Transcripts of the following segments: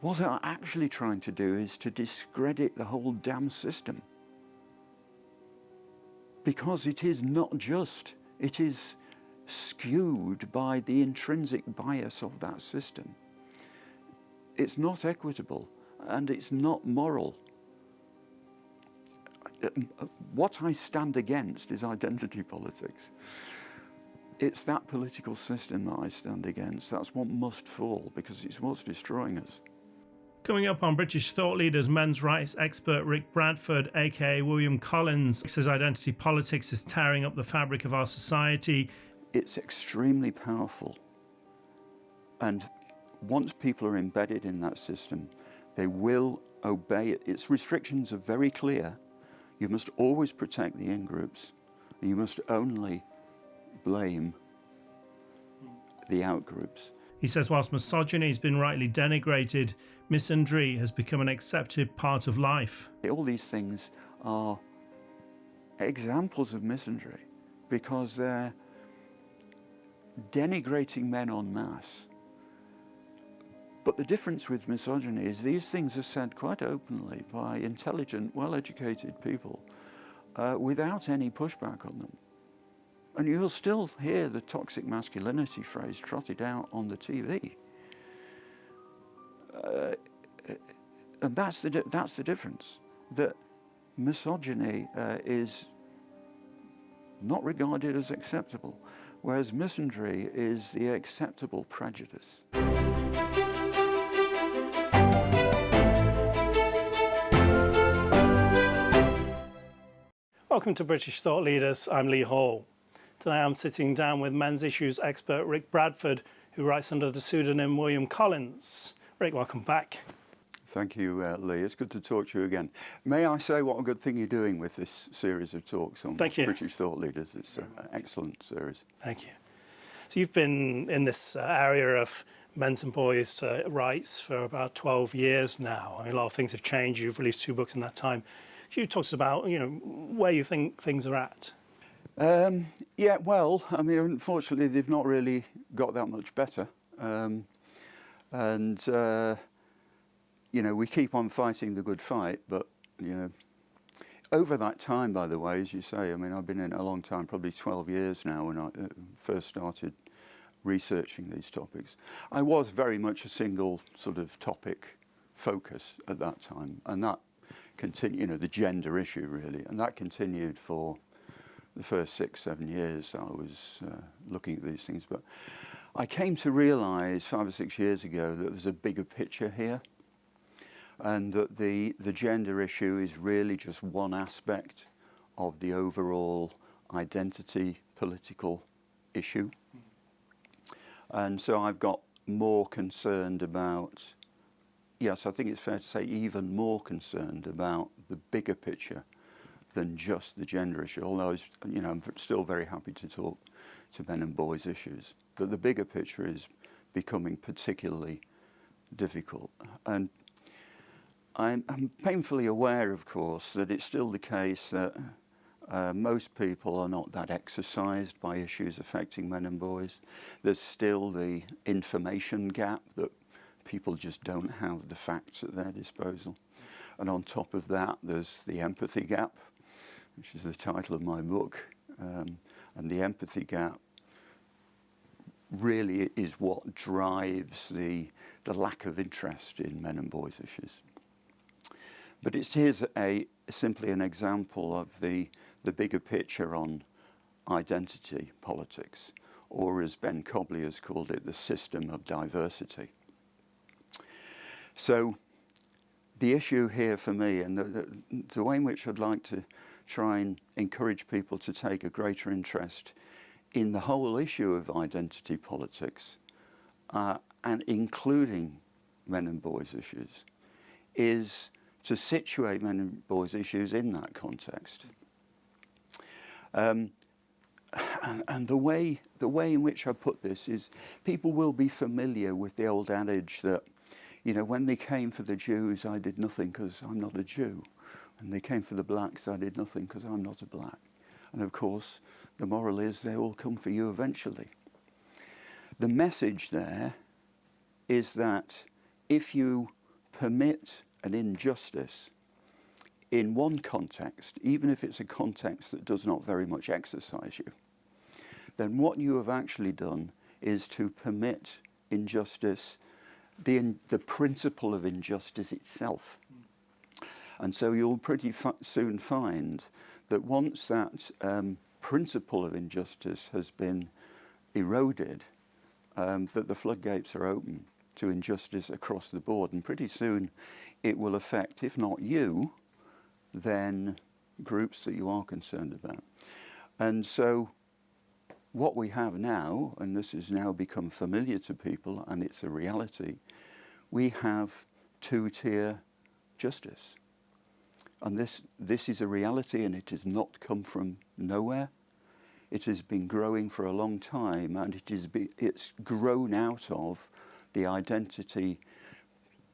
what they're actually trying to do is to discredit the whole damn system. Because it is not just, it is skewed by the intrinsic bias of that system. It's not equitable and it's not moral. What I stand against is identity politics. It's that political system that I stand against. That's what must fall, because it's what's destroying us. Coming up on British thought leaders, men's rights expert Rick Bradford, aka William Collins, says identity politics is tearing up the fabric of our society. It's extremely powerful, and once people are embedded in that system, they will obey it. Its restrictions are very clear. You must always protect the in-groups, and you must only blame the out-groups. He says whilst misogyny has been rightly denigrated, misandry has become an accepted part of life. All these things are examples of misandry because they're denigrating men en masse. But the difference with misogyny is these things are said quite openly by intelligent, well-educated people without any pushback on them. And you'll still hear the toxic masculinity phrase trotted out on the TV. And that's the difference, that misogyny is not regarded as acceptable, whereas misandry is the acceptable prejudice. Welcome to British Thought Leaders. I'm Lee Hall. Today I'm sitting down with men's issues expert Rick Bradford, who writes under the pseudonym William Collins. Rick, welcome back. Thank you, Lee. It's good to talk to you again. May I say what a good thing you're doing with this series of talks on British Thought Leaders. It's an excellent series. Thank you. So you've been in this area of men's and boys' rights for about 12 years now. I mean, a lot of things have changed. You've released 2 books in that time. Could you talk to us about, where you think things are at? Yeah, well, I mean, unfortunately, they've not really got that much better. We keep on fighting the good fight, but, over that time, by the way, as you say, I mean, I've been in it a long time, probably 12 years now when I first started researching these topics. I was very much a single sort of topic focus at that time, and that continued, the gender issue really, and that continued for the first 6-7 years I was looking at these things. But I came to realise 5 or 6 years ago that there's a bigger picture here, and that the gender issue is really just one aspect of the overall identity political issue. And so I've got more concerned about, yes, I think it's fair to say even more concerned about the bigger picture than just the gender issue, although I'm still very happy to talk to men and boys issues. But the bigger picture is becoming particularly difficult. And I'm painfully aware, of course, that it's still the case that most people are not that exercised by issues affecting men and boys. There's still the information gap, that people just don't have the facts at their disposal. And on top of that, there's the empathy gap, which is the title of my book. And the empathy gap really is what drives the lack of interest in men and boys issues. But here's simply an example of the bigger picture on identity politics, or as Ben Cobley has called it, the system of diversity. So the issue here for me, and the way in which I'd like to try and encourage people to take a greater interest in the whole issue of identity politics, and including men and boys issues, is to situate men and boys issues in that context. And the way in which I put this is, people will be familiar with the old adage that, when they came for the Jews, I did nothing because I'm not a Jew. And they came for the blacks, I did nothing because I'm not a black. And of course, the moral is they all come for you eventually. The message there is that if you permit an injustice in one context, even if it's a context that does not very much exercise you, then what you have actually done is to permit injustice, the principle of injustice itself. And so you'll pretty soon find that once that principle of injustice has been eroded, that the floodgates are open to injustice across the board. And pretty soon it will affect, if not you, then groups that you are concerned about. And so what we have now, and this has now become familiar to people and it's a reality, we have two-tier justice. And this is a reality, and it has not come from nowhere. It has been growing for a long time, and it's grown out of the identity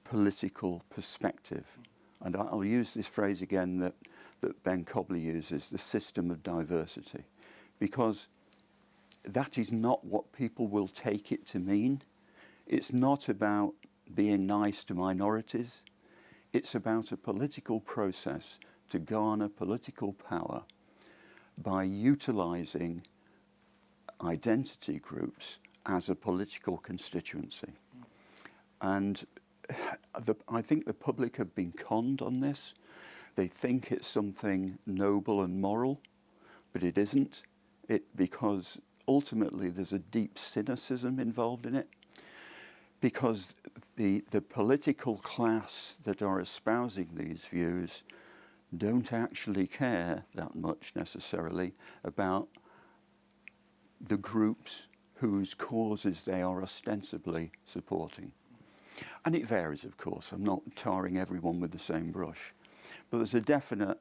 political perspective. And I'll use this phrase again that Ben Cobley uses, the system of diversity, because that is not what people will take it to mean. It's not about being nice to minorities. It's about a political process to garner political power by utilising identity groups as a political constituency. And I think the public have been conned on this. They think it's something noble and moral, but it isn't. Because ultimately there's a deep cynicism involved in it. Because the political class that are espousing these views don't actually care that much necessarily about the groups whose causes they are ostensibly supporting. And it varies, of course. I'm not tarring everyone with the same brush. But there's a definite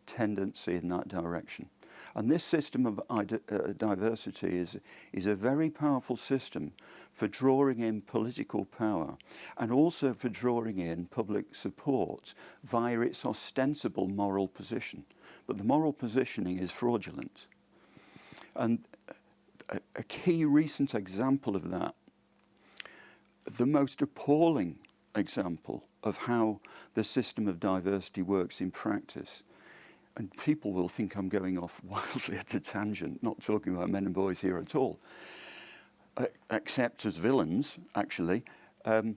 tendency in that direction. And this system of diversity is a very powerful system for drawing in political power and also for drawing in public support via its ostensible moral position. But the moral positioning is fraudulent. And a key recent example of that, the most appalling example of how the system of diversity works in practice, and people will think I'm going off wildly at a tangent, not talking about men and boys here at all, except as villains, actually. There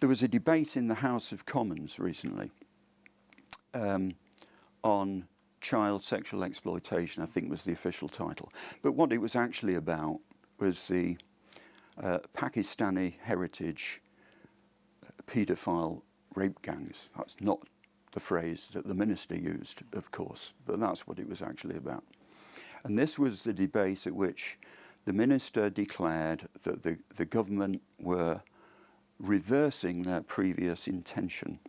was a debate in the House of Commons recently on child sexual exploitation, I think was the official title. But what it was actually about was the Pakistani heritage paedophile rape gangs. That's not the phrase that the minister used, of course, but that's what it was actually about. And this was the debate at which the minister declared that the government were reversing their previous intention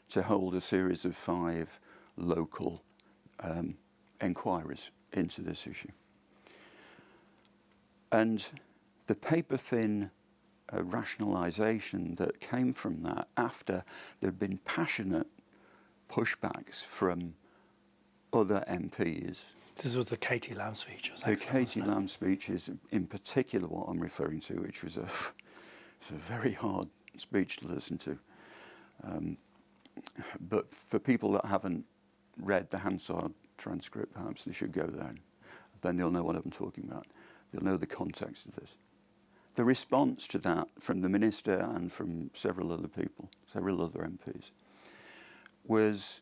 to hold a series of 5 local enquiries into this issue. And the paper-thin rationalisation that came from that after there had been passionate pushbacks from other MPs. This was the Katie Lamb speech. The Katie Lamb speech is in particular what I'm referring to, which was it's a very hard speech to listen to. But for people that haven't read the Hansard transcript, perhaps they should go there. Then they'll know what I'm talking about. They'll know the context of this. The response to that from the minister and from several other people, several other MPs, was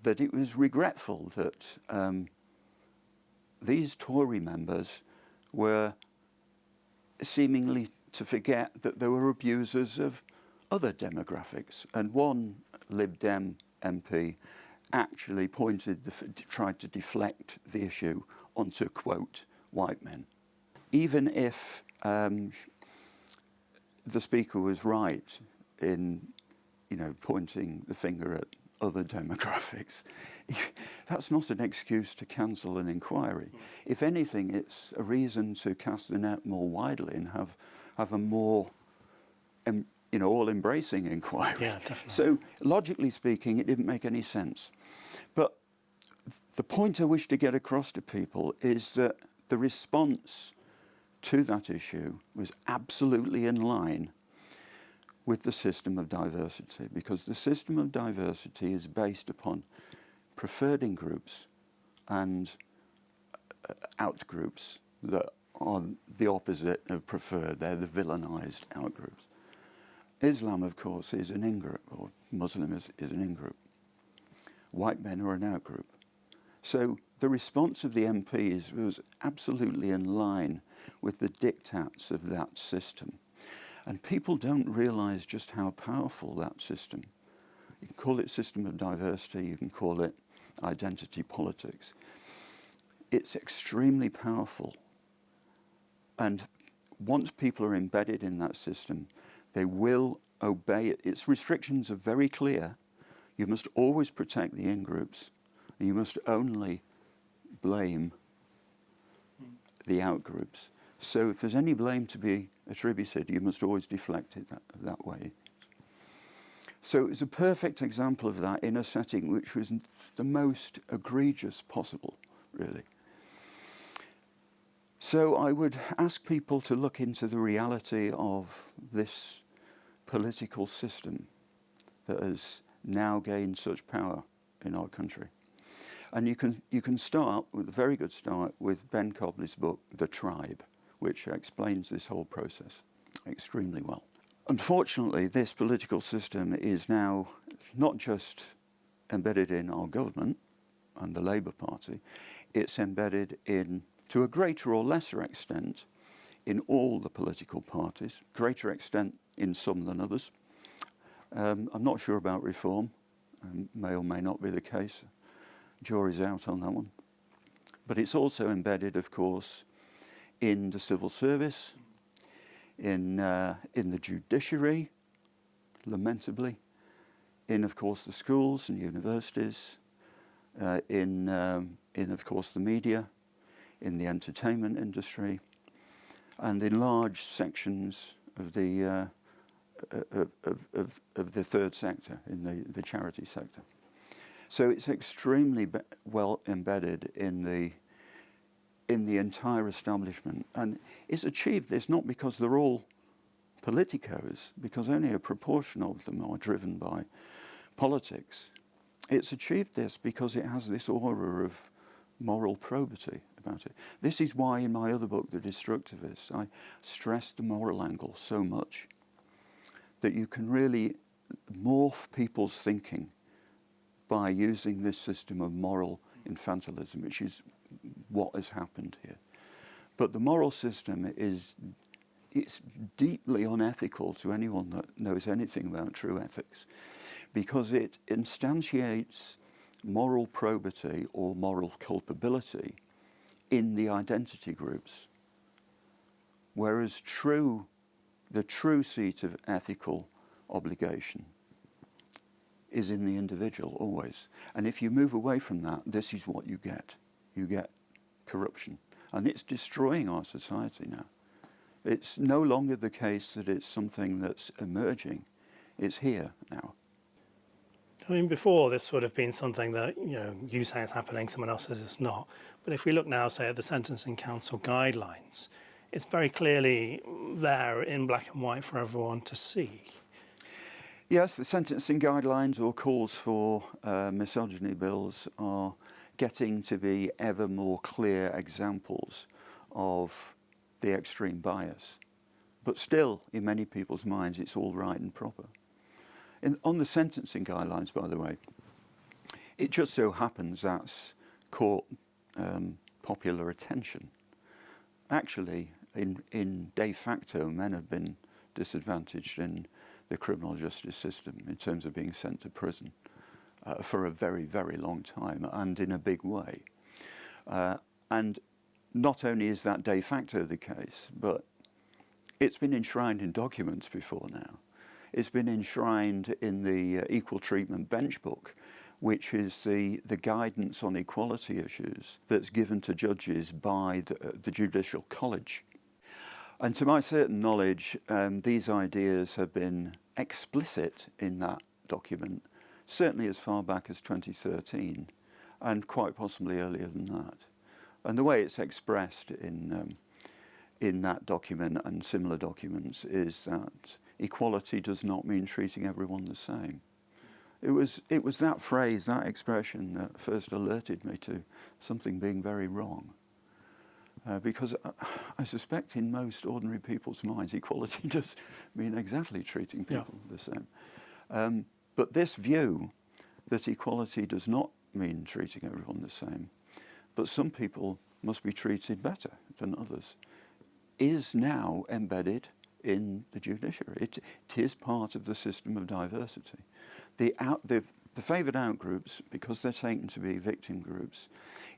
that it was regretful that these Tory members were seemingly to forget that there were abusers of other demographics. And one Lib Dem MP actually tried to deflect the issue onto, quote, white men. Even if the Speaker was right in, pointing the finger at other demographics, that's not an excuse to cancel an inquiry. If anything, it's a reason to cast the net more widely and have a more, all-embracing inquiry. Yeah, definitely. So, logically speaking, it didn't make any sense. But the point I wish to get across to people is that the response to that issue was absolutely in line with the system of diversity, because the system of diversity is based upon preferred in-groups and out-groups that are the opposite of preferred. They're the villainized out-groups. Islam, of course, is an in-group, or Muslim is an in-group. White men are an out-group. So the response of the MPs was absolutely in line with the diktats of that system. And people don't realise just how powerful that system. You can call it system of diversity, you can call it identity politics. It's extremely powerful. And once people are embedded in that system, they will obey it. Its restrictions are very clear. You must always protect the in-groups. You must only blame the out-groups. So if there's any blame to be attributed, you must always deflect it that way. So it's a perfect example of that in a setting which was the most egregious possible, really. So I would ask people to look into the reality of this political system that has now gained such power in our country. And you can start with a very good start with Ben Cobley's book, The Tribe, which explains this whole process extremely well. Unfortunately, this political system is now not just embedded in our government and the Labour Party, it's embedded in, to a greater or lesser extent, in all the political parties, greater extent in some than others. I'm not sure about reform, may or may not be the case. Jury's out on that one. But it's also embedded, of course, in the civil service, in the judiciary, lamentably, in, of course, the schools and universities, in, of course, the media, in the entertainment industry, and in large sections of the third sector, in the charity sector. So it's extremely well embedded in the entire establishment, and it's achieved this not because they're all politicos, because only a proportion of them are driven by politics. It's achieved this because it has this aura of moral probity about it. This is why in my other book, The Destructivists, I stress the moral angle so much, that you can really morph people's thinking by using this system of moral infantilism, which is what has happened here. But the moral system it's deeply unethical to anyone that knows anything about true ethics, because it instantiates moral probity or moral culpability in the identity groups, whereas the true seat of ethical obligation is in the individual always. And if you move away from that, this is what you get. You get corruption. And it's destroying our society now. It's no longer the case that it's something that's emerging. It's here now. I mean, before this would have been something that, you say it's happening, someone else says it's not. But if we look now, say, at the Sentencing Council guidelines, it's very clearly there in black and white for everyone to see. Yes, the sentencing guidelines or calls for misogyny bills are getting to be ever more clear examples of the extreme bias. But still, in many people's minds, it's all right and proper. On the sentencing guidelines, by the way, it just so happens that's caught popular attention. Actually, in de facto, men have been disadvantaged in the criminal justice system in terms of being sent to prison for a very, very long time, and in a big way. And not only is that de facto the case, but it's been enshrined in documents before now. It's been enshrined in the Equal Treatment Bench Book, which is the guidance on equality issues that's given to judges by the Judicial College. And to my certain knowledge, these ideas have been explicit in that document, certainly as far back as 2013, and quite possibly earlier than that. And the way it's expressed in that document and similar documents is that equality does not mean treating everyone the same. It was that phrase, that expression that first alerted me to something being very wrong. Because I suspect in most ordinary people's minds, equality does mean exactly treating people the same. But this view that equality does not mean treating everyone the same, but some people must be treated better than others, is now embedded in the judiciary. It is part of the system of diversity. The favoured out groups, because they're taken to be victim groups,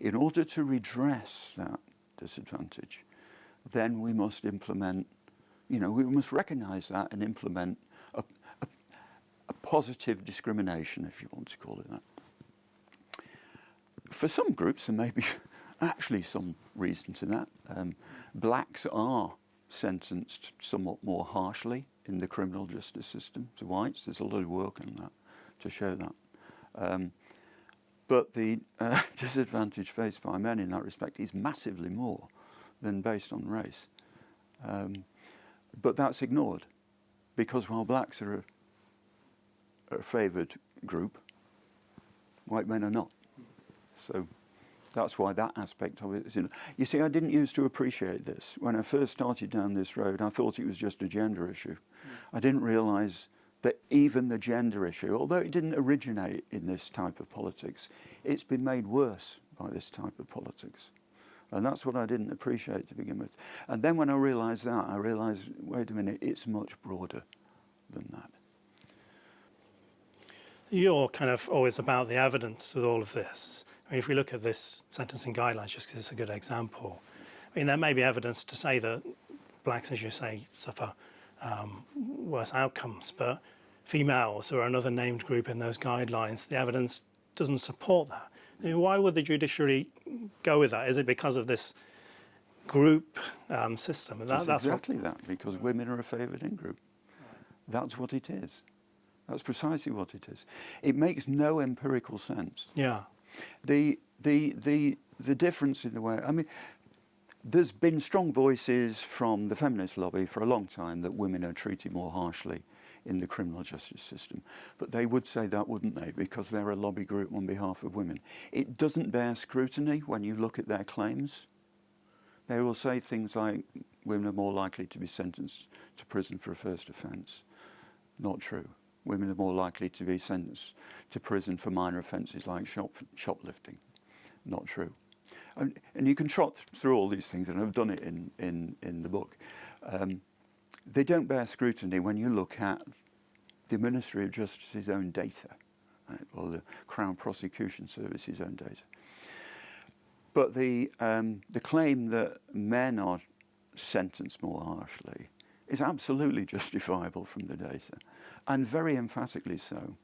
in order to redress that disadvantage, then we must implement, we must recognise that and implement a positive discrimination, if you want to call it that. For some groups, there may be actually some reason to that. Blacks are sentenced somewhat more harshly in the criminal justice system to whites. There's a lot of work on that to show that. But the disadvantage faced by men in that respect is massively more than based on race. But that's ignored, because while blacks are a favoured group, white men are not. So that's why that aspect of it is in. You see, I didn't used to appreciate this. When I first started down this road, I thought it was just a gender issue. I didn't realise that even the gender issue, although it didn't originate in this type of politics, it's been made worse by this type of politics. And that's what I didn't appreciate to begin with. And then when I realised that, I realised, wait a minute, it's much broader than that. You're kind of always about the evidence with all of this. I mean, if we look at this sentencing guidelines, just because it's a good example, I mean, there may be evidence to say that blacks, as you say, suffer worse outcomes, but females or another named group in those guidelines, the evidence doesn't support that. I mean, why would the judiciary go with that? Is it because of this group system? That's exactly that, because women are a favoured in-group. That's what it is. That's precisely what it is. It makes no empirical sense. Yeah. The difference in the way, I mean, there's been strong voices from the feminist lobby for a long time that women are treated more harshly in the criminal justice system. But they would say that, wouldn't they? Because they're a lobby group on behalf of women. It doesn't bear scrutiny when you look at their claims. They will say things like women are more likely to be sentenced to prison for a first offence. Not true. Women are more likely to be sentenced to prison for minor offences like shoplifting. Not true. And you can trot through all these things, and I've done it in the book. They don't bear scrutiny when you look at the Ministry of Justice's own data, right, or the Crown Prosecution Service's own data. But the claim that men are sentenced more harshly is absolutely justifiable from the data, and very emphatically so.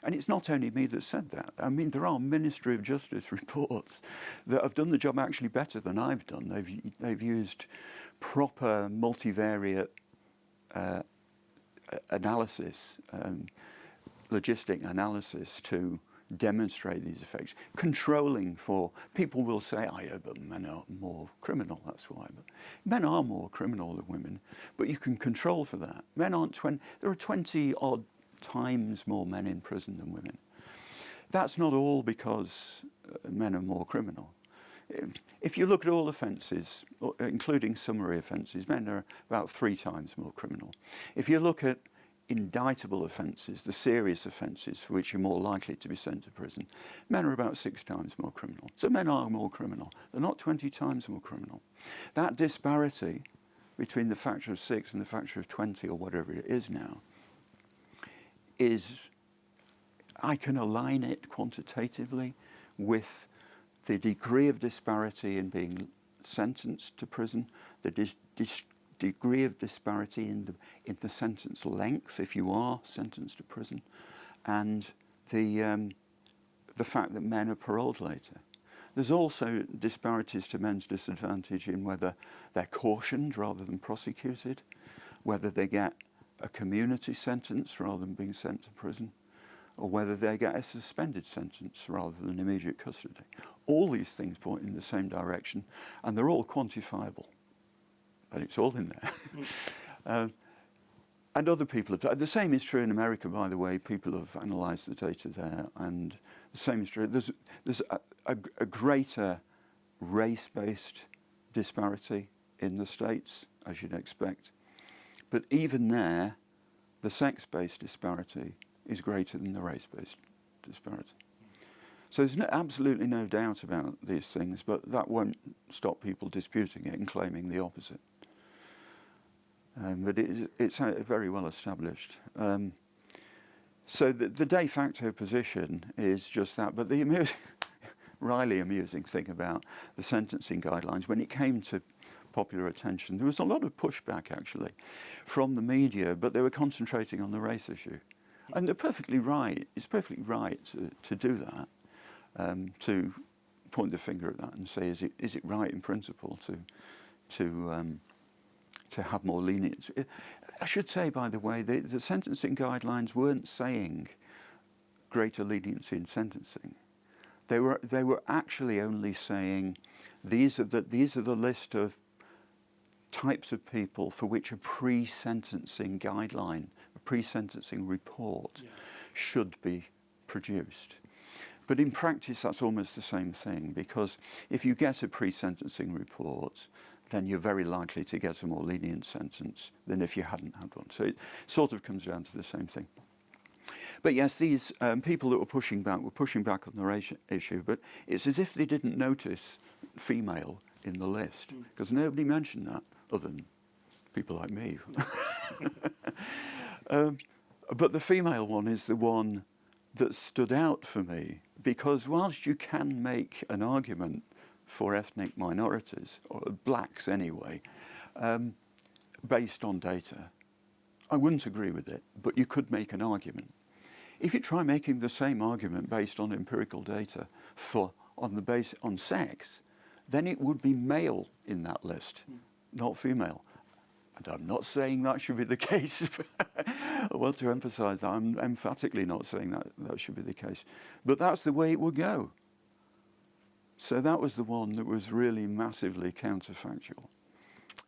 And it's not only me that said that. I mean, there are Ministry of Justice reports that have done the job actually better than I've done. They've used proper multivariate analysis, logistic analysis to demonstrate these effects. Controlling for, people will say, oh yeah, but men are more criminal, that's why. But men are more criminal than women, but you can control for that. Men aren't there are 20 odd times more men in prison than women. That's not all because men are more criminal. If you look at all offences, including summary offences, men are about 3 times more criminal. If you look at indictable offences, the serious offences for which you're more likely to be sent to prison, men are about 6 times more criminal. So men are more criminal. They're not 20 times more criminal. That disparity between the factor of 6 and the factor of 20, or whatever it is now, is, I can align it quantitatively with the degree of disparity in being sentenced to prison, the degree of disparity in the sentence length if you are sentenced to prison, and the fact that men are paroled later. There's also disparities to men's disadvantage in whether they're cautioned rather than prosecuted, whether they get a community sentence rather than being sent to prison, or whether they get a suspended sentence rather than immediate custody. All these things point in the same direction, and they're all quantifiable. And it's all in there. And other people have. The same is true in America, by the way. People have analysed the data there, and the same is true. There's a greater race-based disparity in the States, as you'd expect. But even there, the sex-based disparity is greater than the race-based disparity. So there's absolutely no doubt about these things, but that won't stop people disputing it and claiming the opposite. But it's very well established. So the de facto position is just that. But the really amusing thing about the sentencing guidelines, when it came to popular attention, there was a lot of pushback actually from the media, but they were concentrating on the race issue. And they're perfectly right. It's perfectly right to do that, to point the finger at that and say, is it right in principle to have more lenience? I should say, by the way, the sentencing guidelines weren't saying greater leniency in sentencing. They were actually only saying these are the list of types of people for which a pre-sentencing guideline, a pre-sentencing report should be produced. But in practice, that's almost the same thing, because if you get a pre-sentencing report, then you're very likely to get a more lenient sentence than if you hadn't had one. So it sort of comes down to the same thing. But yes, these people that were pushing back on the race issue, but it's as if they didn't notice female in the list, because nobody mentioned that other than people like me. But the female one is the one that stood out for me, because whilst you can make an argument for ethnic minorities, or blacks anyway, based on data, I wouldn't agree with it, but you could make an argument. If you try making the same argument based on empirical data on sex, then it would be male in that list, not female. And I'm not saying that should be the case. I want to emphasise that. I'm emphatically not saying that should be the case. But that's the way it would go. So that was the one that was really massively counterfactual.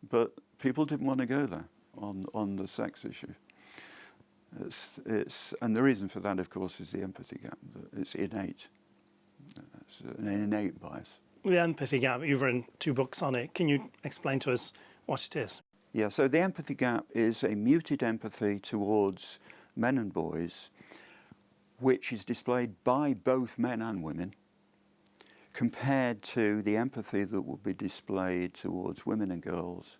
But people didn't want to go there on the sex issue. And the reason for that, of course, is the empathy gap. It's innate. It's an innate bias. The empathy gap, you've written 2 books on it. Can you explain to us what it is? Yeah, so the empathy gap is a muted empathy towards men and boys, which is displayed by both men and women, compared to the empathy that would be displayed towards women and girls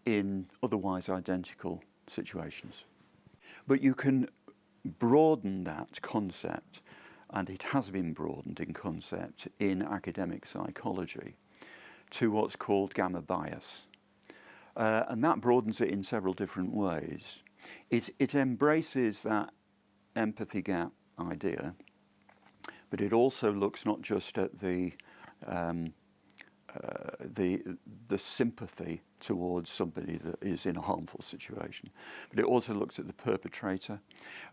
in otherwise identical situations. But you can broaden that concept, and it has been broadened in concept in academic psychology, to what's called gamma bias. And that broadens it in several different ways. It embraces that empathy gap idea, but it also looks not just at the sympathy towards somebody that is in a harmful situation, but it also looks at the perpetrator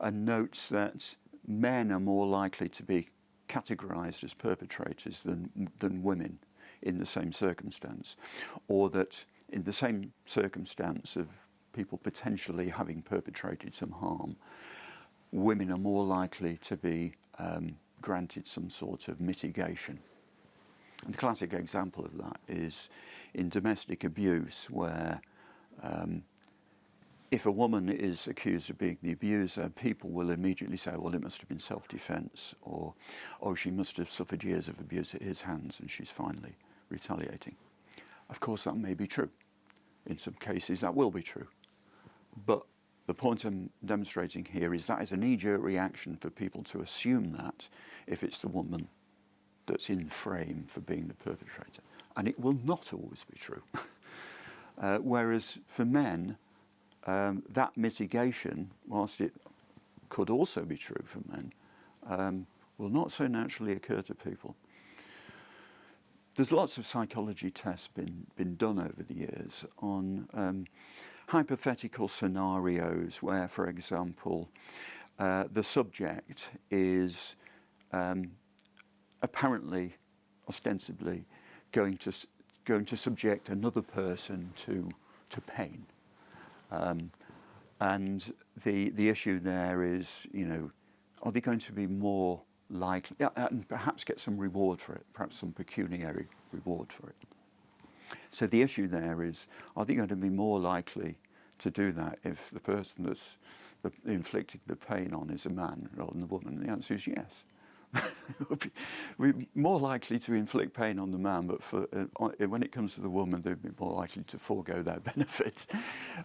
and notes that men are more likely to be categorised as perpetrators than women in the same circumstance, or that in the same circumstance of people potentially having perpetrated some harm, women are more likely to be granted some sort of mitigation. And the classic example of that is in domestic abuse, where if a woman is accused of being the abuser, people will immediately say, well, it must have been self-defence, or, oh, she must have suffered years of abuse at his hands and she's finally retaliating. Of course, that may be true. In some cases, that will be true. But the point I'm demonstrating here is that is a knee-jerk reaction for people to assume that if it's the woman that's in frame for being the perpetrator. And it will not always be true. Whereas for men, that mitigation, whilst it could also be true for men, will not so naturally occur to people. There's lots of psychology tests been done over the years on hypothetical scenarios where, for example, the subject is apparently, ostensibly, going to subject another person to pain. And the issue there is, you know, are they going to be more likely, and perhaps get some reward for it, perhaps some pecuniary reward for it. So the issue there is, are they going to be more likely to do that if the person that's inflicting the pain on is a man rather than a woman? And the answer is yes. We're more likely to inflict pain on the man, but when it comes to the woman, they'd be more likely to forego their benefits.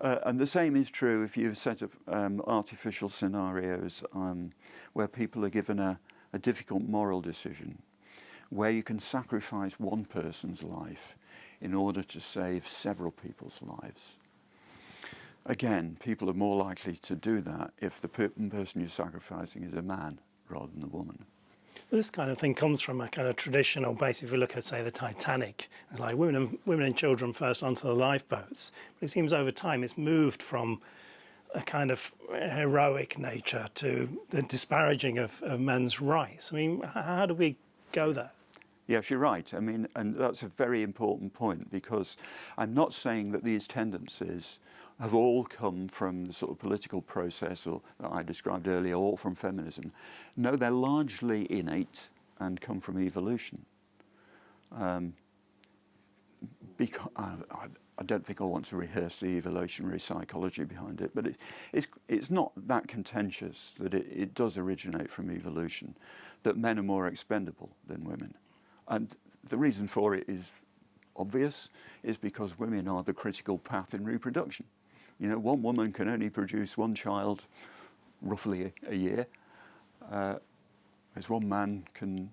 And the same is true if you set up artificial scenarios where people are given a difficult moral decision, where you can sacrifice one person's life in order to save several people's lives. Again, people are more likely to do that if the person you're sacrificing is a man rather than a woman. This kind of thing comes from a kind of traditional base. If you look at, say, the Titanic, it's like women and children first onto the lifeboats. But it seems over time it's moved from a kind of heroic nature to the disparaging of men's rights. I mean, how do we go there? Yes, you're right. I mean, and that's a very important point, because I'm not saying that these tendencies have all come from the sort of political process or that I described earlier, or from feminism. No, they're largely innate and come from evolution. Because I don't think I want to rehearse the evolutionary psychology behind it, but it's not that contentious that it does originate from evolution, that men are more expendable than women. And the reason for it is obvious, is because women are the critical path in reproduction. You know, one woman can only produce one child roughly a year, as one man can,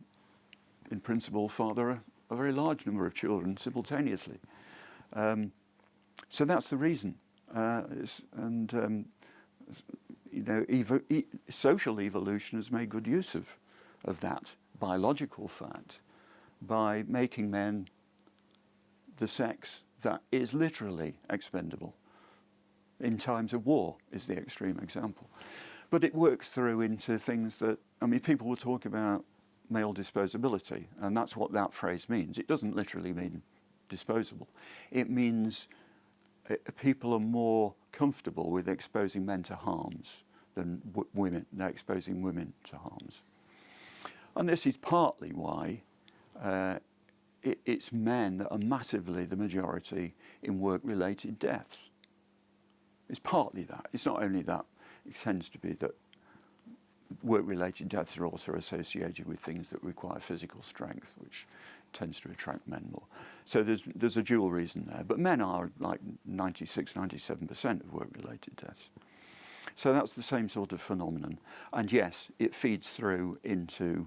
in principle, father a very large number of children simultaneously. So that's the reason. You know, social evolution has made good use of that biological fact by making men the sex that is literally expendable. In times of war is the extreme example. But it works through into things that, I mean, people will talk about male disposability, and that's what that phrase means. It doesn't literally mean disposable. It means people are more comfortable with exposing men to harms than women, exposing women to harms. And this is partly why it's men that are massively the majority in work-related deaths. It's partly that. It's not only that. It tends to be that work-related deaths are also associated with things that require physical strength, which tends to attract men more. So there's a dual reason there. But men are like 96, 97% of work-related deaths. So that's the same sort of phenomenon. And yes, it feeds through into,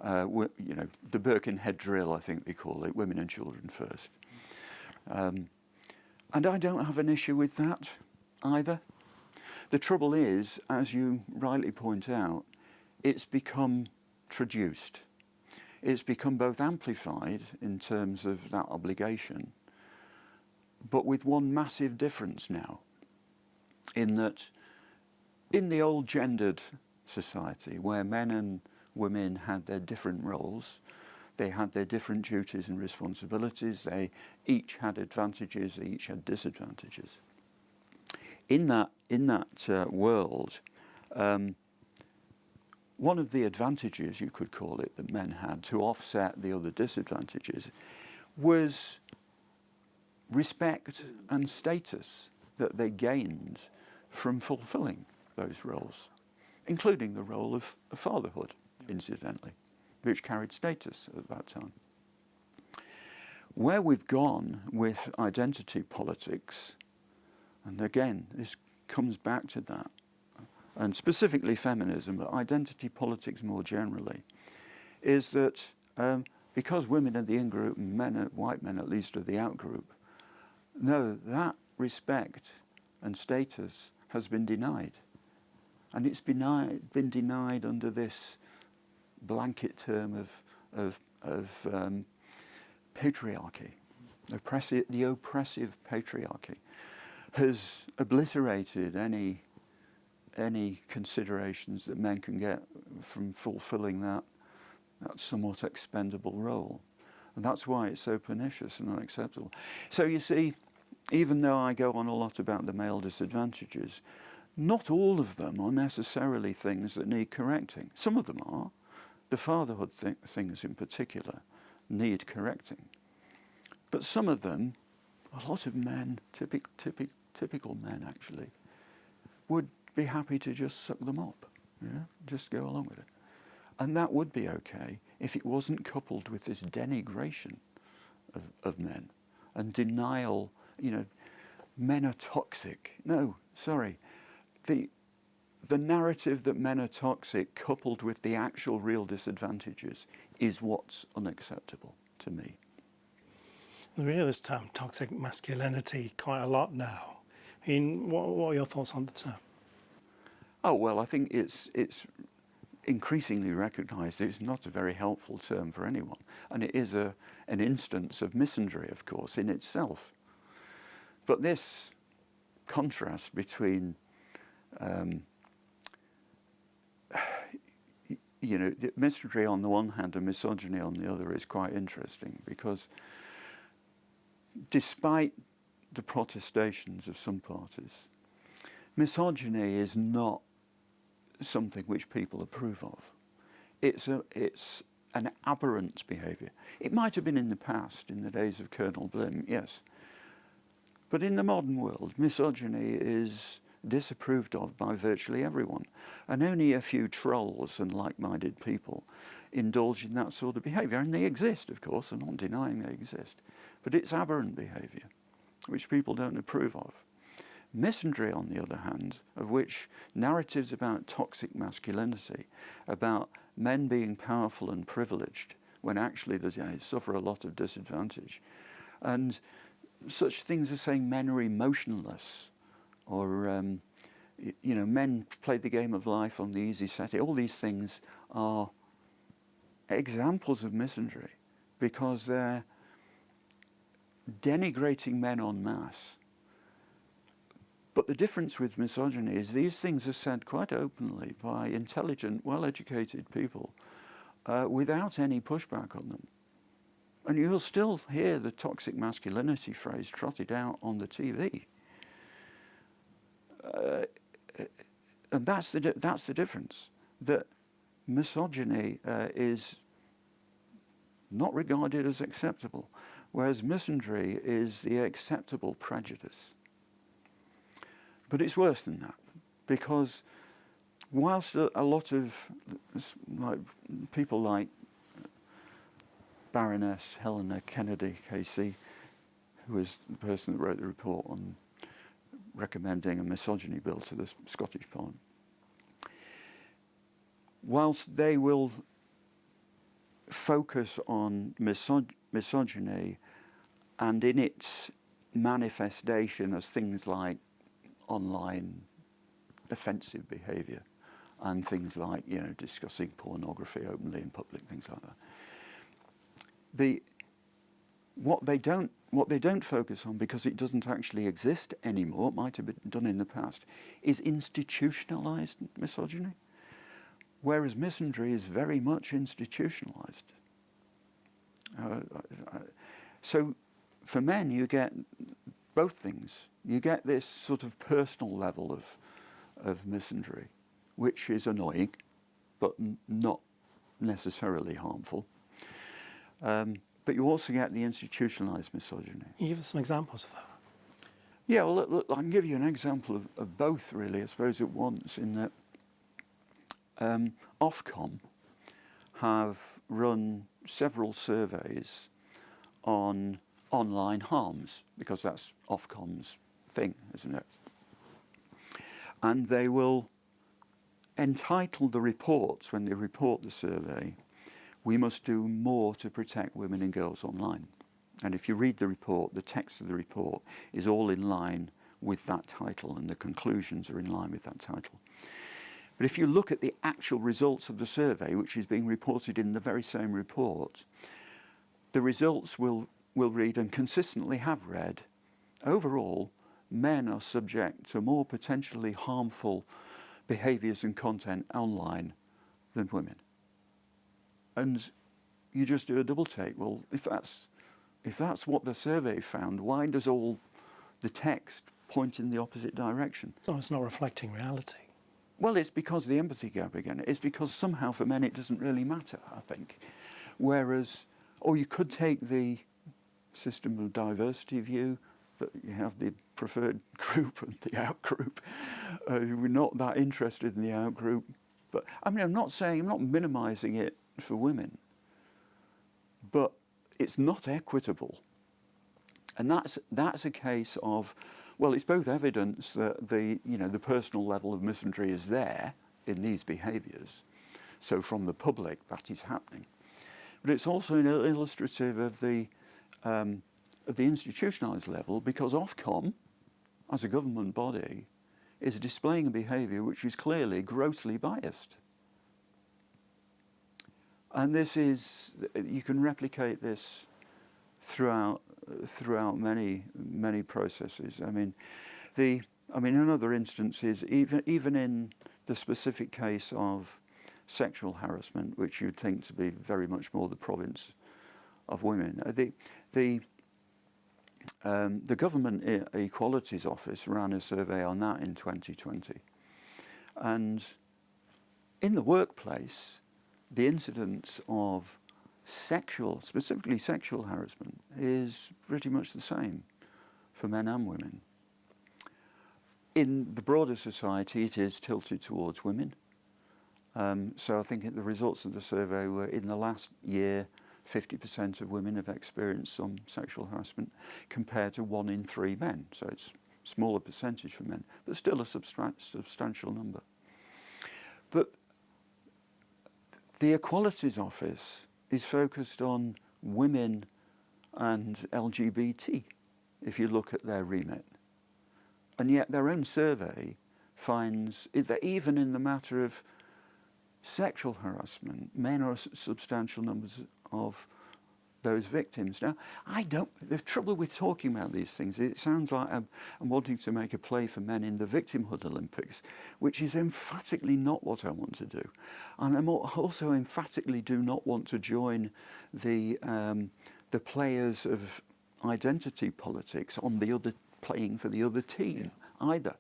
you know, the Birkenhead drill, I think they call it, women and children first. And I don't have an issue with that either. The trouble is, as you rightly point out, it's become traduced. It's become both amplified in terms of that obligation, but with one massive difference now, in that in the old gendered society where men and women had their different roles, they had their different duties and responsibilities, they each had advantages, they each had disadvantages. In that world, one of the advantages, you could call it, that men had to offset the other disadvantages was respect and status that they gained from fulfilling those roles, including the role of fatherhood, incidentally, which carried status at that time. Where we've gone with identity politics, and again, this comes back to that, and specifically feminism, but identity politics more generally, is that because women are the in-group and white men at least are the out-group, no, that respect and status has been denied. And it's been denied under this blanket term of patriarchy. The oppressive patriarchy has obliterated any considerations that men can get from fulfilling that somewhat expendable role. And that's why it's so pernicious and unacceptable. So you see, even though I go on a lot about the male disadvantages, not all of them are necessarily things that need correcting. Some of them are. The fatherhood things in particular need correcting. But some of them, a lot of men, typical men actually, would be happy to just suck them up, just go along with it. And that would be okay if it wasn't coupled with this denigration of men and denial, men are toxic. No, sorry. The narrative that men are toxic coupled with the actual real disadvantages is what's unacceptable to me. We hear this term toxic masculinity quite a lot now. I mean, what are your thoughts on the term? Oh, well, I think it's increasingly recognised that it's not a very helpful term for anyone. And it is an instance of misandry, of course, in itself. But this contrast between misandry on the one hand and misogyny on the other is quite interesting, because despite the protestations of some parties, misogyny is not something which people approve of. It's an aberrant behaviour. It might have been in the past, in the days of Colonel Blim, yes. But in the modern world, misogyny is disapproved of by virtually everyone. And only a few trolls and like-minded people indulge in that sort of behaviour. And they exist, of course, I'm not denying they exist. But it's aberrant behaviour, which people don't approve of. Misandry, on the other hand, of which narratives about toxic masculinity, about men being powerful and privileged, when actually they suffer a lot of disadvantage, and such things as saying men are emotionless, or men play the game of life on the easy setting. All these things are examples of misandry, because they're denigrating men en masse. But the difference with misogyny is these things are said quite openly by intelligent, well-educated people without any pushback on them. And you'll still hear the toxic masculinity phrase trotted out on the TV. And that's the difference, that misogyny is not regarded as acceptable, whereas misandry is the acceptable prejudice. But it's worse than that, because whilst a lot of people like Baroness Helena Kennedy Casey, who was the person that wrote the report on recommending a misogyny bill to the Scottish Parliament, whilst they will focus on misogyny and in its manifestation as things like online offensive behaviour and things like discussing pornography openly in public, things like that. What they don't focus on, because it doesn't actually exist anymore, it might have been done in the past, is institutionalised misogyny, whereas misandry is very much institutionalised. So for men you get both things. You get this sort of personal level of misandry, which is annoying, but not necessarily harmful. But you also get the institutionalised misogyny. Can you give us some examples of that? Yeah, well, look, I can give you an example of both, really, I suppose, at once, in that Ofcom have run several surveys on online harms, because that's Ofcom's thing, isn't it? And they will entitle the reports, when they report the survey, "We must do more to protect women and girls online." And if you read the report, the text of the report is all in line with that title, and the conclusions are in line with that title. But if you look at the actual results of the survey, which is being reported in the very same report, the results will read, and consistently have read, overall, men are subject to more potentially harmful behaviours and content online than women. And you just do a double take. Well, if that's what the survey found, why does all the text point in the opposite direction. So it's not reflecting reality. Well, it's because of the empathy gap again. It's because somehow for men it doesn't really matter, I think. Whereas, or you could take the system of diversity view, that you have the preferred group and the out group. We're not that interested in the out group. But I mean, I'm not minimising it for women, but it's not equitable. And that's a case of, well, it's both evidence that the personal level of misandry is there in these behaviours. So from the public, that is happening. But it's also illustrative of the institutionalised level, because Ofcom, as a government body, is displaying a behaviour which is clearly grossly biased. And this is, you can replicate this throughout many processes. I mean, in other instances, even in the specific case of sexual harassment, which you'd think to be very much more the province of women, the Government Equalities Office ran a survey on that in 2020, and in the workplace, the incidence of specifically sexual harassment, is pretty much the same for men and women. In the broader society, it is tilted towards women. So I think the results of the survey were, in the last year, 50% of women have experienced some sexual harassment, compared to 1 in 3 men. So it's a smaller percentage for men, but still a substantial number. But the Equalities Office is focused on women and LGBT, if you look at their remit. And yet their own survey finds that even in the matter of sexual harassment, men are substantial numbers of those victims. Now, the trouble with talking about these things, it sounds like I'm wanting to make a play for men in the victimhood Olympics, which is emphatically not what I want to do. And I also emphatically do not want to join the players of identity politics on the other, playing for the other team either.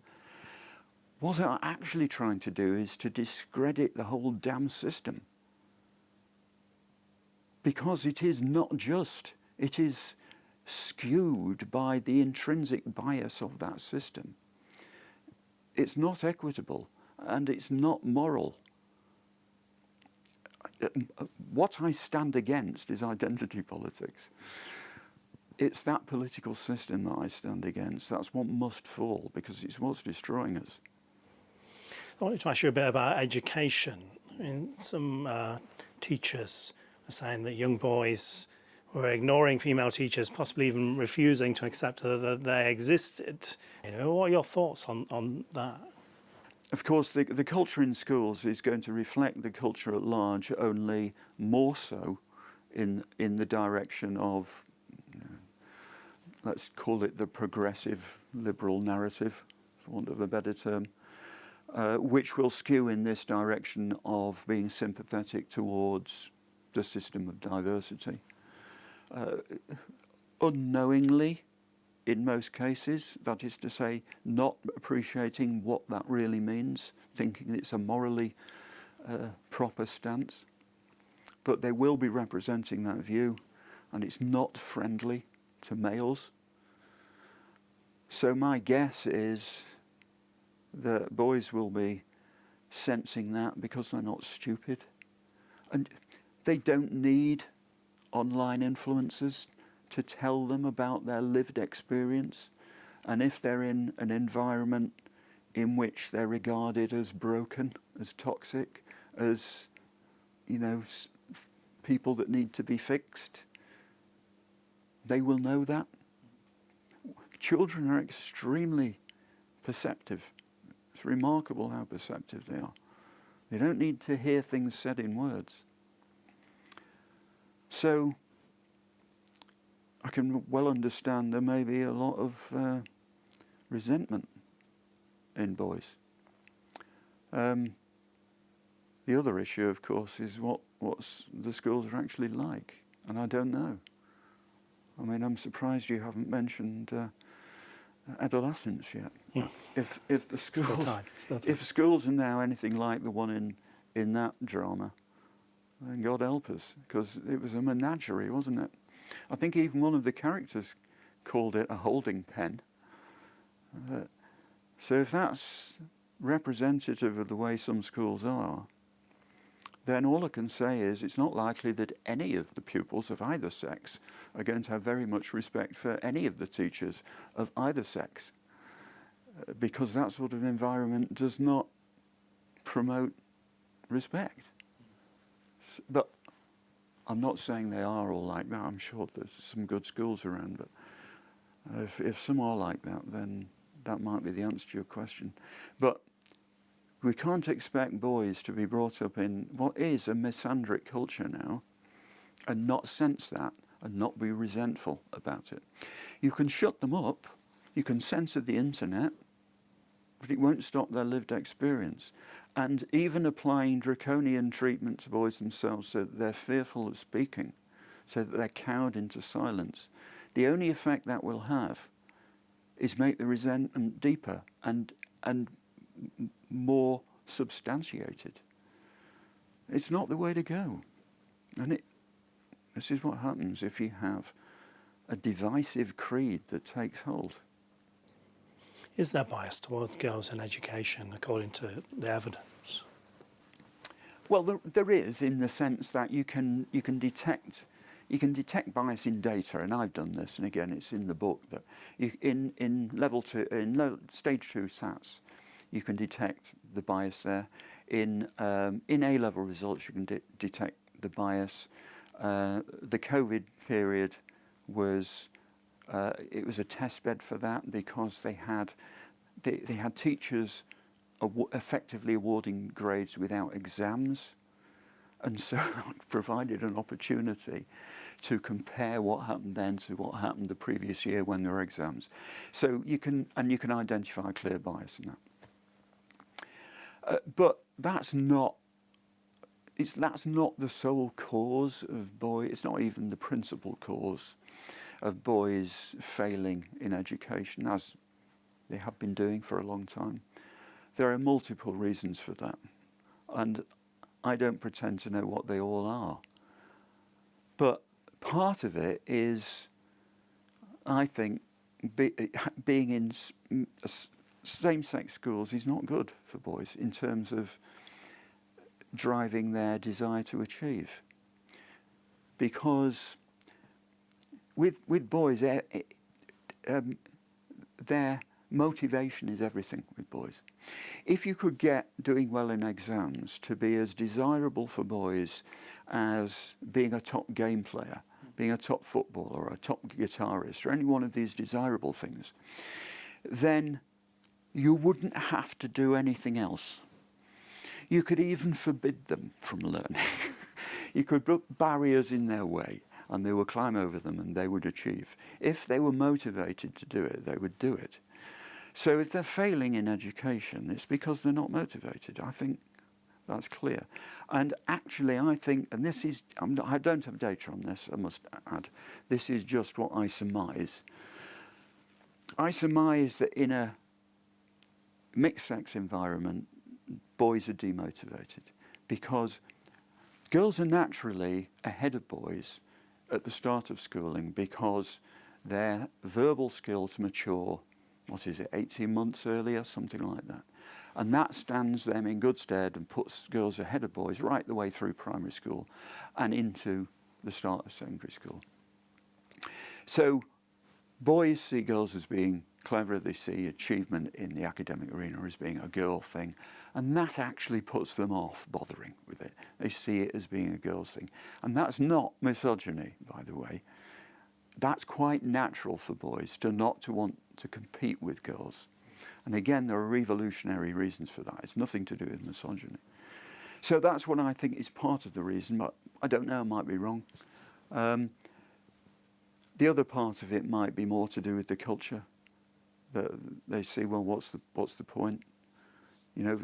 What I'm actually trying to do is to discredit the whole damn system. Because it is not just, it is skewed by the intrinsic bias of that system. It's not equitable, and it's not moral. What I stand against is identity politics. It's that political system that I stand against. That's what must fall, because it's what's destroying us. I wanted to ask you a bit about education. I mean, some teachers are saying that young boys were ignoring female teachers, possibly even refusing to accept that they existed. What are your thoughts on that? Of course, the culture in schools is going to reflect the culture at large, only more so in the direction of, let's call it the progressive liberal narrative, for want of a better term, which will skew in this direction of being sympathetic towards the system of diversity. Unknowingly, in most cases, that is to say, not appreciating what that really means, thinking it's a morally proper stance. But they will be representing that view, and it's not friendly to males. So my guess is that boys will be sensing that because they're not stupid. And they don't need online influencers to tell them about their lived experience. And if they're in an environment in which they're regarded as broken, as toxic, as, people that need to be fixed, they will know that. Children are extremely perceptive. It's remarkable how perceptive they are. They don't need to hear things said in words. So I can well understand there may be a lot of resentment in boys. The other issue, of course, is what the schools are actually like, and I don't know. I mean, I'm surprised you haven't mentioned adolescence yet. If the schools, Still time. if schools are now anything like the one in that drama, then God help us, because it was a menagerie, wasn't it? I think even one of the characters called it a holding pen. So if that's representative of the way some schools are, then all I can say is it's not likely that any of the pupils of either sex are going to have very much respect for any of the teachers of either sex, because that sort of environment does not promote respect. But I'm not saying they are all like that. I'm sure there's some good schools around, but if some are like that, then that might be the answer to your question. But we can't expect boys to be brought up in what is a misandric culture now and not sense that and not be resentful about it. You can shut them up, you can censor the internet, but it won't stop their lived experience. And even applying draconian treatment to boys themselves so that they're fearful of speaking, so that they're cowed into silence, the only effect that will have is make the resentment deeper and more substantiated. It's not the way to go. And this is what happens if you have a divisive creed that takes hold. Is there bias towards girls in education, according to the evidence? Well, there is, in the sense that you can detect bias in data, and I've done this, and again, it's in the book that in stage 2 SATs, you can detect the bias there. In A-level results, you can detect the bias. The COVID period was it was a test bed for that, because they had teachers effectively awarding grades without exams, and so it provided an opportunity to compare what happened then to what happened the previous year when there were exams. So you can identify clear bias in that. But that's not the sole cause of it's not even the principal cause of boys failing in education, as they have been doing for a long time. There are multiple reasons for that, and I don't pretend to know what they all are. But part of it is, I think, being in same-sex schools is not good for boys in terms of driving their desire to achieve. Because with boys, their motivation is everything with boys. If you could get doing well in exams to be as desirable for boys as being a top game player, being a top footballer or a top guitarist, or any one of these desirable things, then you wouldn't have to do anything else. You could even forbid them from learning. You could put barriers in their way, and they would climb over them and they would achieve. If they were motivated to do it, they would do it. So if they're failing in education, it's because they're not motivated. I think that's clear. And actually, I think, and this is, I don't have data on this, I must add, this is just what I surmise. I surmise that in a mixed-sex environment, boys are demotivated, because girls are naturally ahead of boys at the start of schooling, because their verbal skills mature, 18 months earlier, something like that. And that stands them in good stead and puts girls ahead of boys right the way through primary school and into the start of secondary school. So boys see girls as being clever, they see achievement in the academic arena as being a girl thing, and that actually puts them off bothering with it. They see it as being a girl's thing. And that's not misogyny, by the way. That's quite natural for boys to not to want to compete with girls. And again, there are revolutionary reasons for that. It's nothing to do with misogyny. So that's what I think is part of the reason, but I don't know, I might be wrong. The other part of it might be more to do with the culture. That they see, well, what's the point? You know,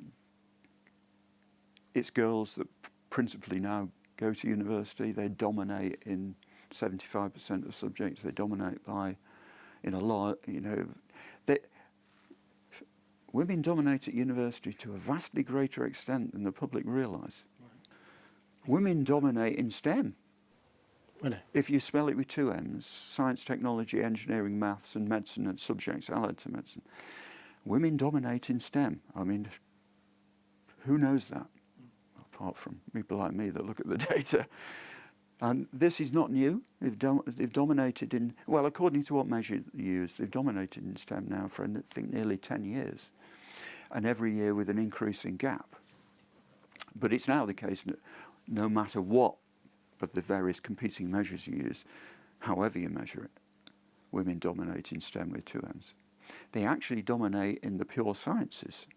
it's girls that principally now go to university. They dominate in 75% of subjects. They dominate by in a lot, women dominate at university to a vastly greater extent than the public realise. Women dominate in STEM. Really? If you spell it with two M's, science, technology, engineering, maths and medicine and subjects allied to medicine, women dominate in STEM. I mean, who knows that? Apart from people like me that look at the data. And this is not new. They've dominated in, well, according to what measure you use, they've dominated in STEM now for, I think, nearly 10 years. And every year with an increasing gap. But it's now the case that no matter what of the various competing measures you use, however you measure it, women dominate in STEM with two M's. They actually dominate in the pure sciences,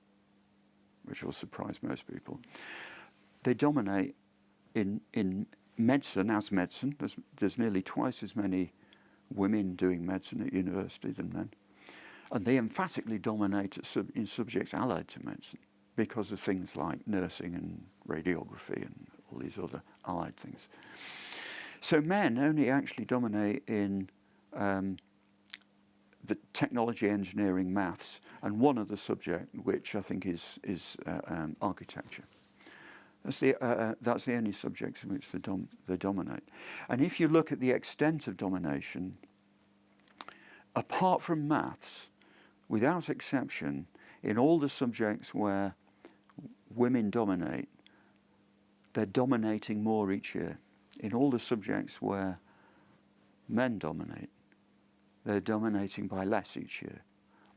which will surprise most people. They dominate in medicine as medicine. There's nearly twice as many women doing medicine at university than men. And they emphatically dominate in subjects allied to medicine because of things like nursing and radiography and all these other allied things. So men only actually dominate in the technology, engineering, maths, and one other subject, which I think is architecture. That's the only subjects in which they dominate. And if you look at the extent of domination, apart from maths, without exception, in all the subjects where women dominate, they're dominating more each year. In all the subjects where men dominate, they're dominating by less each year.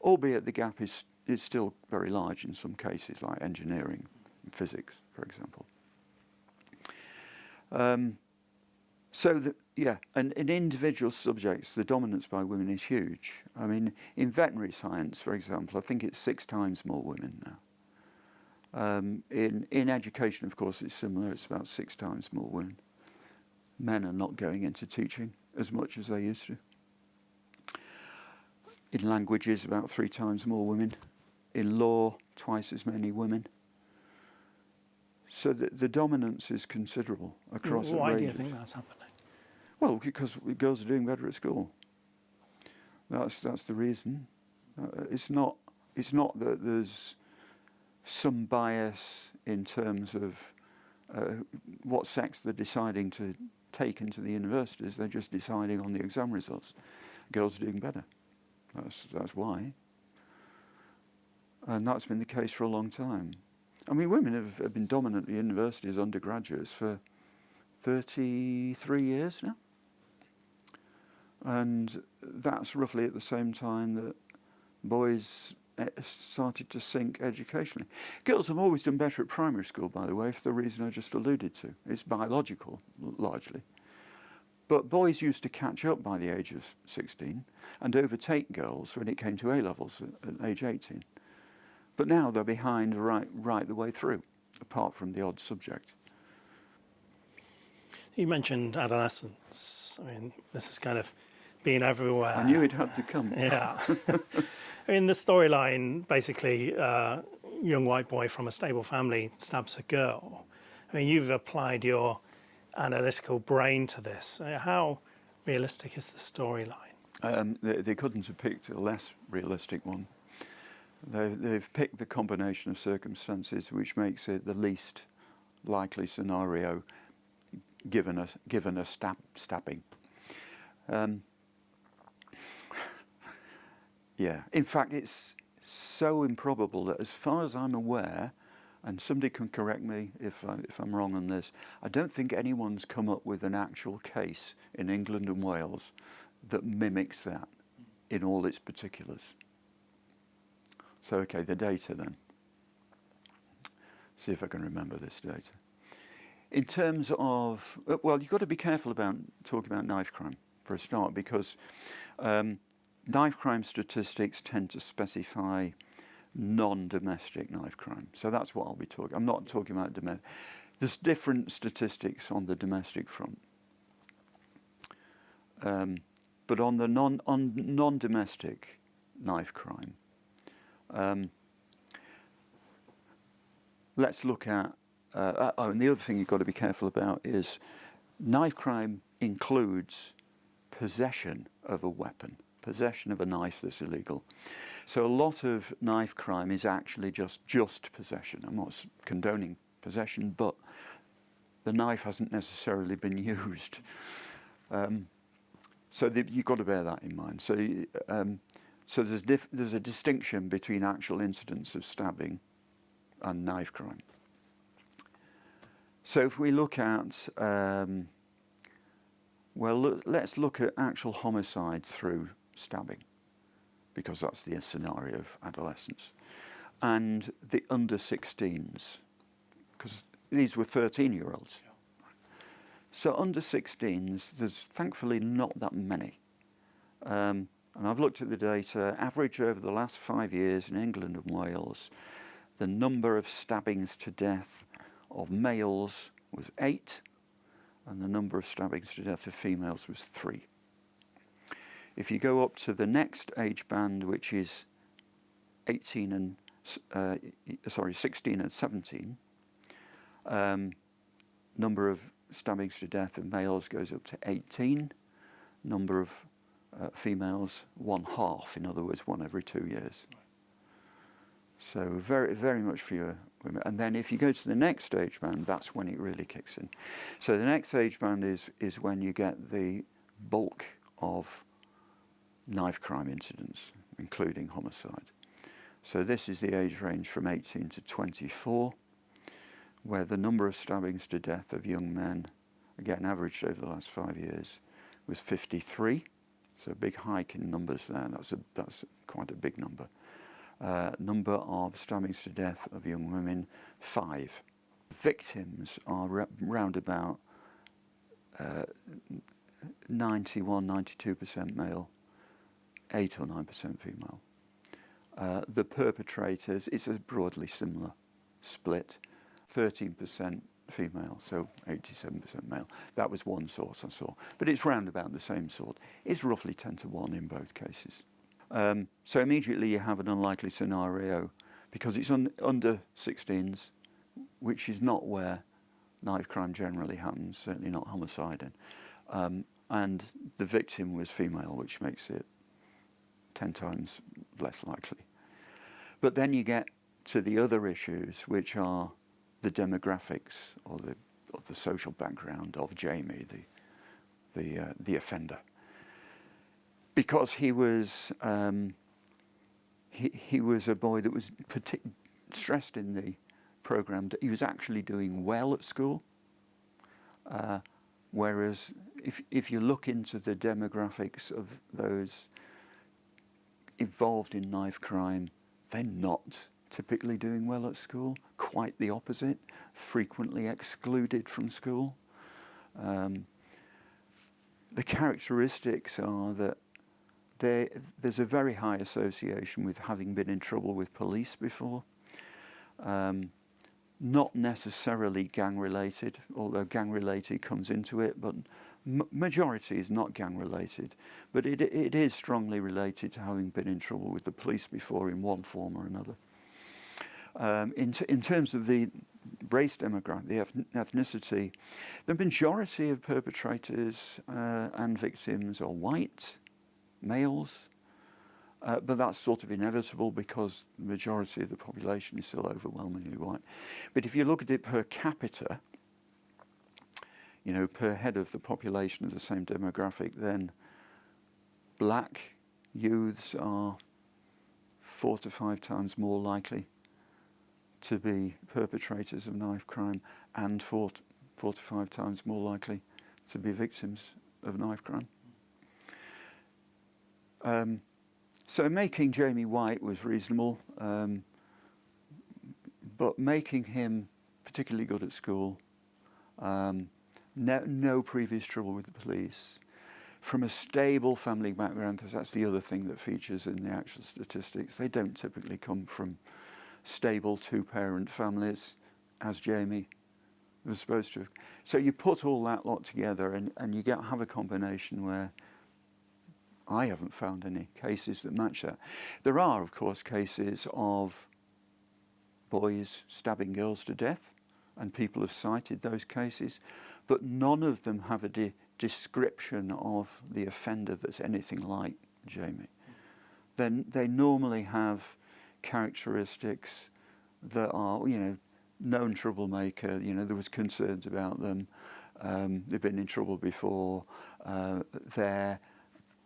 Albeit the gap is still very large in some cases, like engineering and physics, for example. And in individual subjects, the dominance by women is huge. I mean, in veterinary science, for example, I think it's 6 times more women now. In education, of course, it's similar. It's about 6 times more women. Men are not going into teaching as much as they used to. In languages, about 3 times more women. In law, twice as many women. So the dominance is considerable across a range. Why do you think that's happening? Well, because girls are doing better at school. That's the reason. It's not that there's some bias in terms of what sex they're deciding to take into the universities. They're just deciding on the exam results. Girls are doing better. That's why. And that's been the case for a long time. I mean, women have been dominant at university as undergraduates for 33 years now. And that's roughly at the same time that boys started to sink educationally. Girls have always done better at primary school, by the way, for the reason I just alluded to. It's biological, largely. But boys used to catch up by the age of 16 and overtake girls when it came to A-levels at age 18. But now they're behind right the way through, apart from the odd subject. You mentioned adolescence. I mean, this has kind of been everywhere. I knew it had to come. Yeah. I mean, the storyline, basically, young white boy from a stable family stabs a girl. I mean, you've applied your analytical brain to this. How realistic is the storyline? They couldn't have picked a less realistic one. They've picked the combination of circumstances which makes it the least likely scenario given a stabbing. Yeah, in fact, it's so improbable that as far as I'm aware, and somebody can correct me if I'm wrong on this, I don't think anyone's come up with an actual case in England and Wales that mimics that in all its particulars. So, okay, the data then. See if I can remember this data. In terms of, well, you've got to be careful about talking about knife crime for a start, because knife crime statistics tend to specify non-domestic knife crime. So that's what I'll be talking. I'm not talking about domestic. There's different statistics on the domestic front. But on the non-domestic knife crime, let's look at, and the other thing you've got to be careful about is knife crime includes possession of a weapon, possession of a knife that's illegal. So a lot of knife crime is actually just possession. I'm not condoning possession, but the knife hasn't necessarily been used. So you've got to bear that in mind. So there's a distinction between actual incidents of stabbing and knife crime. So if we look at, let's look at actual homicide through stabbing, because that's the scenario of adolescence, and the under 16s, because these were 13-year-olds. So under 16s, there's thankfully not that many. And I've looked at the data. Average over the last 5 years in England and Wales, the number of stabbings to death of males was 8, and the number of stabbings to death of females was 3. If you go up to the next age band, which is 16 and 17, number of stabbings to death of males goes up to 18. Number of females, 1/2. In other words, 1 every 2 years. So very, very much fewer women. And then if you go to the next age band, that's when it really kicks in. So the next age band is when you get the bulk of knife crime incidents, including homicide. So this is the age range from 18 to 24, where the number of stabbings to death of young men, again averaged over the last 5 years, was 53. So a big hike in numbers there. That's quite a big number. Number of stabbings to death of young women, 5. Victims are round about 91-92% male, 8 or 9% female. The perpetrators, it's a broadly similar split, 13% female, so 87% male. That was one source I saw, but it's round about the same sort. It's roughly 10 to 1 in both cases. So immediately you have an unlikely scenario because it's under 16s, which is not where knife crime generally happens, certainly not homicide. And the victim was female, which makes it 10 times less likely. But then you get to the other issues, which are the demographics or the social background of Jamie, the offender. Because he was he was a boy that was stressed in the programme that he was actually doing well at school. Whereas if you look into the demographics of those involved in knife crime, they're not typically doing well at school. Quite the opposite, frequently excluded from school. The characteristics are that there's a very high association with having been in trouble with police before. Not necessarily gang-related, although gang-related comes into it, but majority is not gang-related. But it is strongly related to having been in trouble with the police before in one form or another. In terms of the race demographic, the ethnicity, the majority of perpetrators and victims are white, males, but that's sort of inevitable because the majority of the population is still overwhelmingly white. But if you look at it per capita, you know, per head of the population of the same demographic, then black youths are 4 to 5 times more likely to be perpetrators of knife crime and 4 to 5 times more likely to be victims of knife crime. So making Jamie white was reasonable, but making him particularly good at school, no previous trouble with the police, from a stable family background, because that's the other thing that features in the actual statistics. They don't typically come from stable 2-parent families, as Jamie was supposed to. So you put all that lot together and you have a combination where I haven't found any cases that match that. There are, of course, cases of boys stabbing girls to death, and people have cited those cases, but none of them have a description of the offender that's anything like Jamie, then they normally have characteristics that are, you know, known troublemaker. You know, there was concerns about them. They've been in trouble before. They're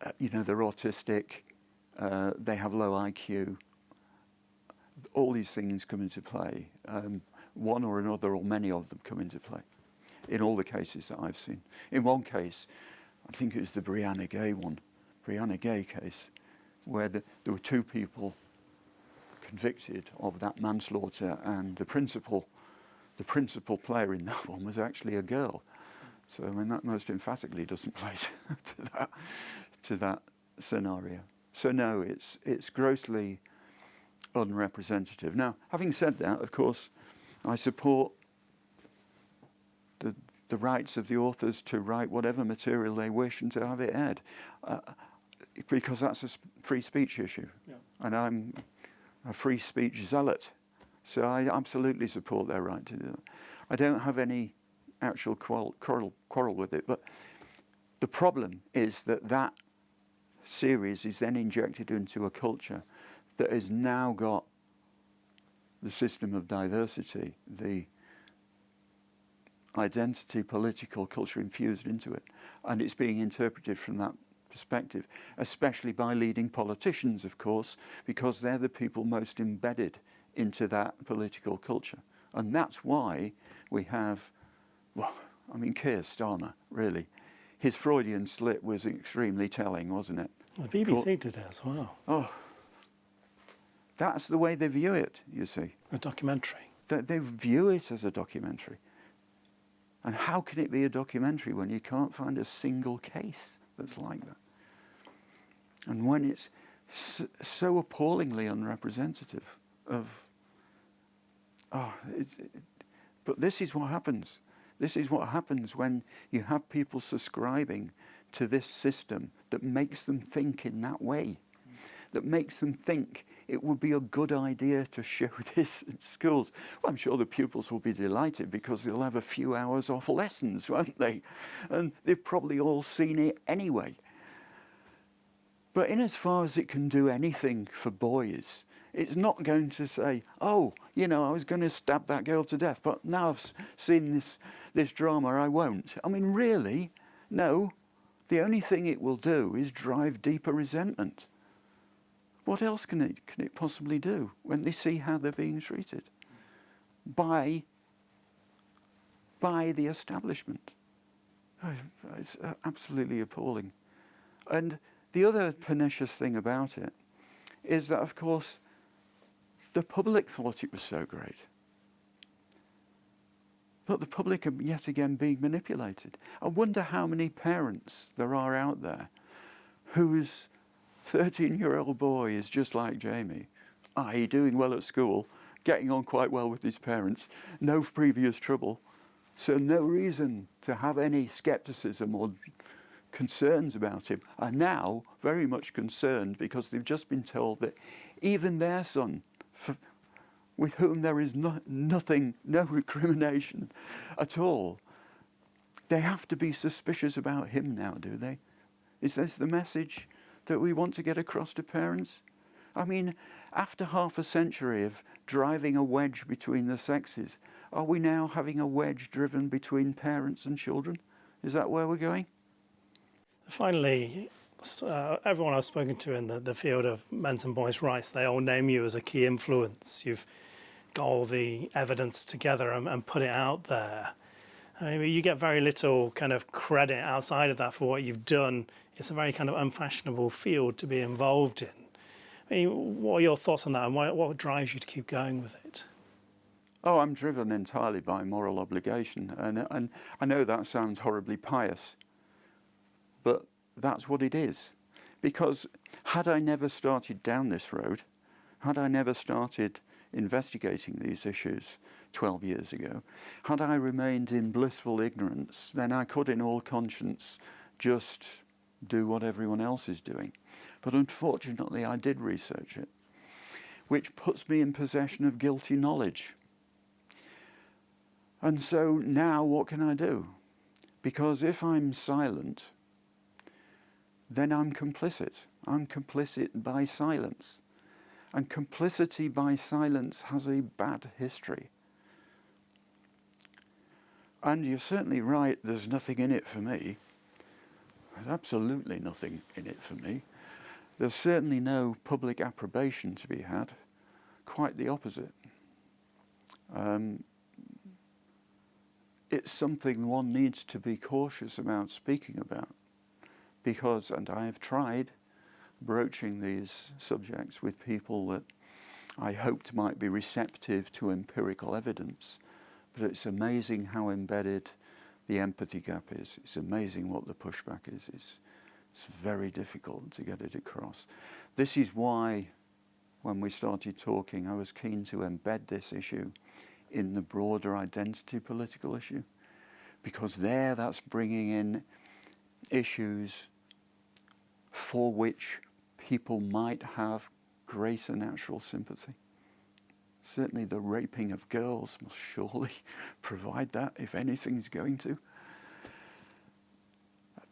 autistic. They have low IQ. All these things come into play. One or another, or many of them, come into play in all the cases that I've seen. In one case, I think it was the Brianna Gay case, where there were two people convicted of that manslaughter, and the principal player in that one was actually a girl. So I mean, that most emphatically doesn't play to that scenario. So no, it's grossly unrepresentative. Now, having said that, of course, I support the rights of the authors to write whatever material they wish and to have it aired, because that's a free speech issue. Yeah. And I'm a free speech zealot, so I absolutely support their right to do that. I don't have any actual quarrel with it, but the problem is that series is then injected into a culture that has now got the system of diversity, the identity, political culture infused into it, and it's being interpreted from that perspective, especially by leading politicians, of course, because they're the people most embedded into that political culture. And that's why we have, well, I mean, Keir Starmer, really. His Freudian slip was extremely telling, wasn't it? Well, the BBC did it as well. Oh, that's the way they view it, you see. A documentary. They view it as a documentary. And how can it be a documentary when you can't find a single case that's like that? And when it's so appallingly unrepresentative of... but this is what happens. This is what happens when you have people subscribing to this system that makes them think in that way, that makes them think it would be a good idea to show this in schools. Well, I'm sure the pupils will be delighted because they'll have a few hours off lessons, won't they? And they've probably all seen it anyway. But in as far as it can do anything for boys, it's not going to say, oh, you know, I was going to stab that girl to death, but now I've seen this drama, I won't. I mean, really? No. The only thing it will do is drive deeper resentment. What else can it possibly do when they see how they're being treated by the establishment? It's absolutely appalling. And the other pernicious thing about it is that, of course, the public thought it was so great. But the public are yet again being manipulated. I wonder how many parents there are out there whose 13-year-old boy is just like Jamie, i.e. doing well at school, getting on quite well with his parents, no previous trouble, so no reason to have any scepticism or concerns about him, are now very much concerned because they've just been told that even their son, with whom there is nothing, no recrimination at all, they have to be suspicious about him now, do they? Is this the message that we want to get across to parents? I mean, after half a century of driving a wedge between the sexes, are we now having a wedge driven between parents and children? Is that where we're going? Finally, everyone I've spoken to in the field of men's and boys' rights, they all name you as a key influence. You've got all the evidence together and put it out there. I mean, you get very little kind of credit outside of that for what you've done. It's a very kind of unfashionable field to be involved in. I mean, what are your thoughts on that, and what drives you to keep going with it? Oh, I'm driven entirely by moral obligation, and I know that sounds horribly pious, but that's what it is. Because had I never started down this road, had I never started investigating these issues 12 years ago, had I remained in blissful ignorance, then I could in all conscience just do what everyone else is doing. But unfortunately I did research it, which puts me in possession of guilty knowledge. And so now what can I do? Because if I'm silent, then I'm complicit. I'm complicit by silence. And complicity by silence has a bad history. And you're certainly right, there's nothing in it for me. There's absolutely nothing in it for me. There's certainly no public approbation to be had. Quite the opposite. It's something one needs to be cautious about speaking about. Because, and I have tried broaching these subjects with people that I hoped might be receptive to empirical evidence, but it's amazing how embedded the empathy gap is. It's amazing what the pushback is. It's very difficult to get it across. This is why, when we started talking, I was keen to embed this issue in the broader identity political issue, because that's bringing in issues for which people might have greater natural sympathy. Certainly the raping of girls must surely provide that, if anything's going to.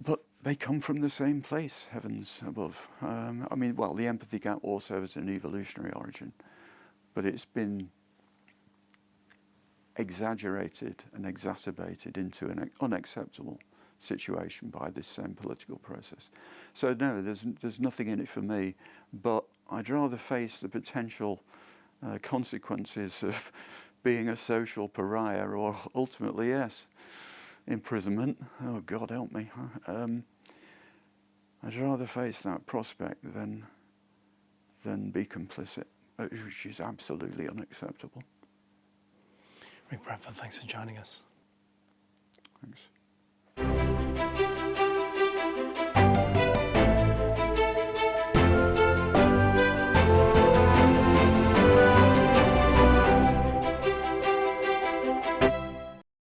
But they come from the same place, heavens above. The empathy gap also has an evolutionary origin, but it's been exaggerated and exacerbated into an unacceptable situation by this same political process. So no, there's nothing in it for me, but I'd rather face the potential consequences of being a social pariah, or ultimately, yes, imprisonment. Oh God help me. I'd rather face that prospect than be complicit, which is absolutely unacceptable. Rick Bradford, thanks for joining us. Thanks.